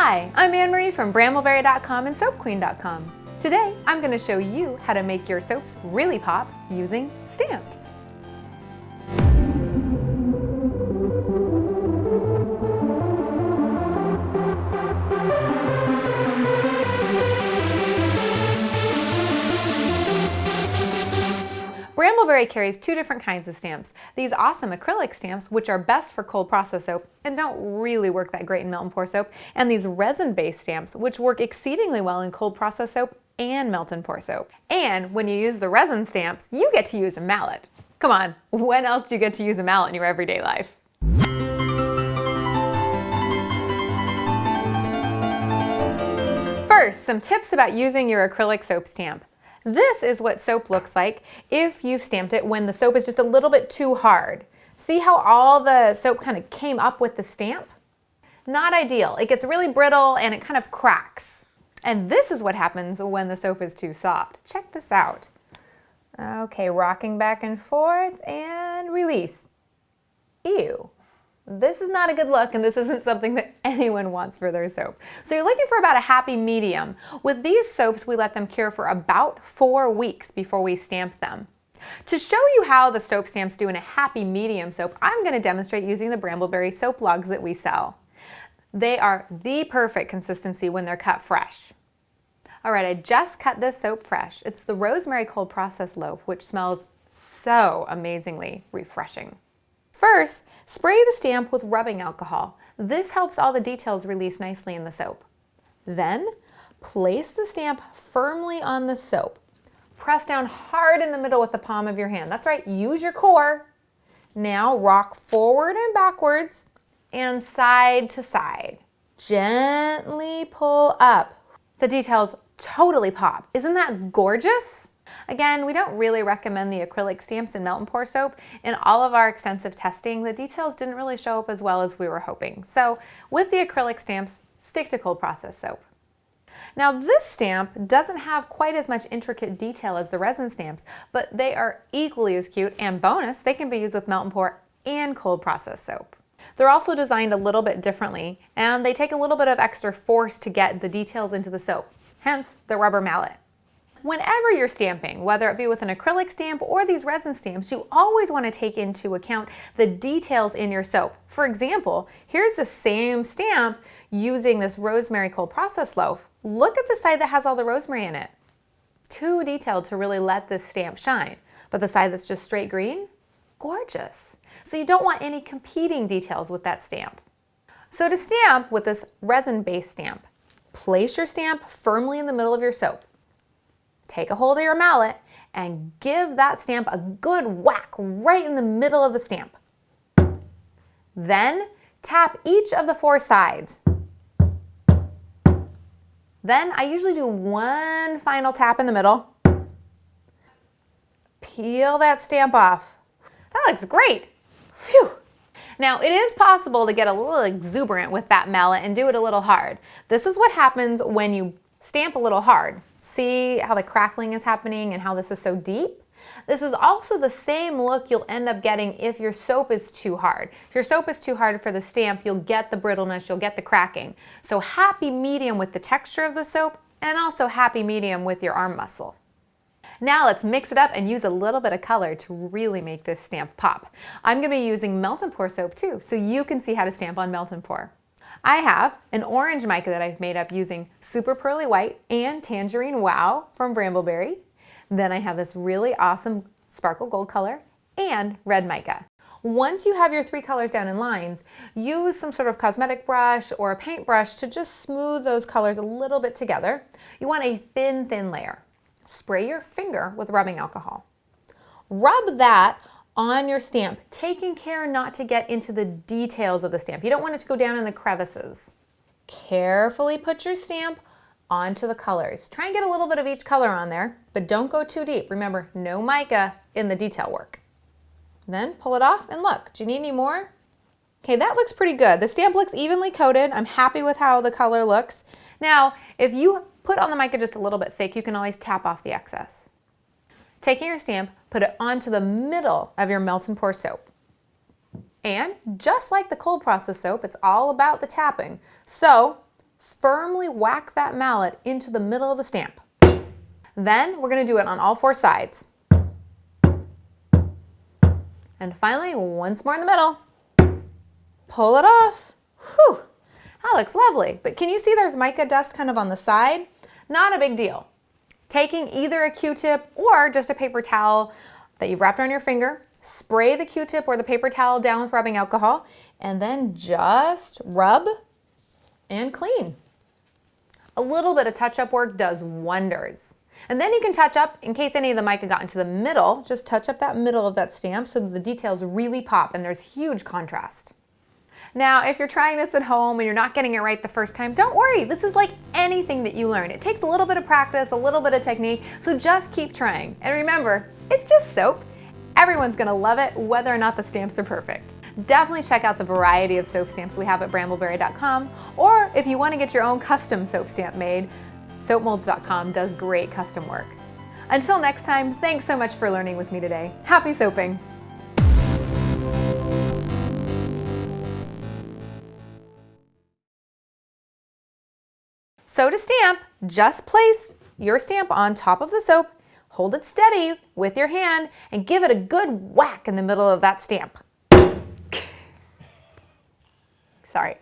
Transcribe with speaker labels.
Speaker 1: Hi, I'm Anne-Marie from brambleberry.com and soapqueen.com. Today, I'm going to show you how to make your soaps really pop using stamps. Brambleberry carries two different kinds of stamps. These awesome acrylic stamps, which are best for cold process soap and don't really work that great in melt and pour soap, and these resin-based stamps, which work exceedingly well in cold process soap and melt and pour soap. And when you use the resin stamps, you get to use a mallet. Come on, when else do you get to use a mallet in your everyday life? First, some tips about using your acrylic soap stamp. This is what soap looks like if you've stamped it when the soap is just a little bit too hard. See how all the soap kind of came up with the stamp? Not ideal. It gets really brittle and it kind of cracks. And this is what happens when the soap is too soft. Check this out. Okay, rocking back and forth and release. Ew. This is not a good look, and this isn't something that anyone wants for their soap. So you're looking for about a happy medium. With these soaps, we let them cure for about 4 weeks before we stamp them. To show you how the soap stamps do in a happy medium soap, I'm going to demonstrate using the Brambleberry soap logs that we sell. They are the perfect consistency when they're cut fresh. All right, I just cut this soap fresh. It's the rosemary cold process loaf, which smells so amazingly refreshing. First, spray the stamp with rubbing alcohol. This helps all the details release nicely in the soap. Then, place the stamp firmly on the soap. Press down hard in the middle with the palm of your hand. That's right, use your core. Now rock forward and backwards and side to side. Gently pull up. The details totally pop. Isn't that gorgeous? Again, we don't really recommend the acrylic stamps in melt and pour soap. In all of our extensive testing, the details didn't really show up as well as we were hoping. So with the acrylic stamps, stick to cold process soap. Now this stamp doesn't have quite as much intricate detail as the resin stamps, but they are equally as cute, and bonus, they can be used with melt and pour and cold process soap. They're also designed a little bit differently, and they take a little bit of extra force to get the details into the soap, hence the rubber mallet. Whenever you're stamping, whether it be with an acrylic stamp or these resin stamps, you always want to take into account the details in your soap. For example, here's the same stamp using this rosemary cold process loaf. Look at the side that has all the rosemary in it. Too detailed to really let this stamp shine, but the side that's just straight green, gorgeous. So you don't want any competing details with that stamp. So to stamp with this resin-based stamp, place your stamp firmly in the middle of your soap. Take a hold of your mallet and give that stamp a good whack right in the middle of the stamp. Then tap each of the 4 sides. Then I usually do one final tap in the middle. Peel that stamp off. That looks great. Phew. Now it is possible to get a little exuberant with that mallet and do it a little hard. This is what happens when you stamp a little hard. See how the crackling is happening and how this is so deep? This is also the same look you'll end up getting if your soap is too hard. If your soap is too hard for the stamp, you'll get the brittleness, you'll get the cracking. So happy medium with the texture of the soap, and also happy medium with your arm muscle. Now let's mix it up and use a little bit of color to really make this stamp pop. I'm going to be using melt and pour soap too, so you can see how to stamp on melt and pour. I have an orange mica that I've made up using Super Pearly White and Tangerine Wow from Brambleberry. Then I have this really awesome sparkle gold color and red mica. Once you have your 3 colors down in lines, use some sort of cosmetic brush or a paint brush to just smooth those colors a little bit together. You want a thin layer. Spray your finger with rubbing alcohol. Rub that on your stamp, taking care not to get into the details of the stamp. You don't want it to go down in the crevices. Carefully put your stamp onto the colors. Try and get a little bit of each color on there, but don't go too deep. Remember, no mica in the detail work. Then pull it off and look. Do you need any more? Okay, that looks pretty good. The stamp looks evenly coated. I'm happy with how the color looks. Now, if you put on the mica just a little bit thick, you can always tap off the excess. Taking your stamp, put it onto the middle of your melt and pour soap. And just like the cold process soap, it's all about the tapping. So firmly whack that mallet into the middle of the stamp. Then we're going to do it on all 4 sides. And finally, once more in the middle. Pull it off. Whew, that looks lovely. But can you see there's mica dust kind of on the side? Not a big deal. Taking either a Q-tip or just a paper towel that you've wrapped around your finger, spray the Q-tip or the paper towel down with rubbing alcohol, and then just rub and clean. A little bit of touch-up work does wonders. And then you can touch up, in case any of the mica got into the middle, just touch up that middle of that stamp so that the details really pop and there's huge contrast. Now, if you're trying this at home and you're not getting it right the first time, don't worry. This is like anything that you learn. It takes a little bit of practice, a little bit of technique, so just keep trying. And remember, it's just soap. Everyone's gonna love it, whether or not the stamps are perfect. Definitely check out the variety of soap stamps we have at brambleberry.com, or if you wanna get your own custom soap stamp made, soapmolds.com does great custom work. Until next time, thanks so much for learning with me today. Happy soaping! So to stamp, just place your stamp on top of the soap, hold it steady with your hand, and give it a good whack in the middle of that stamp. Sorry.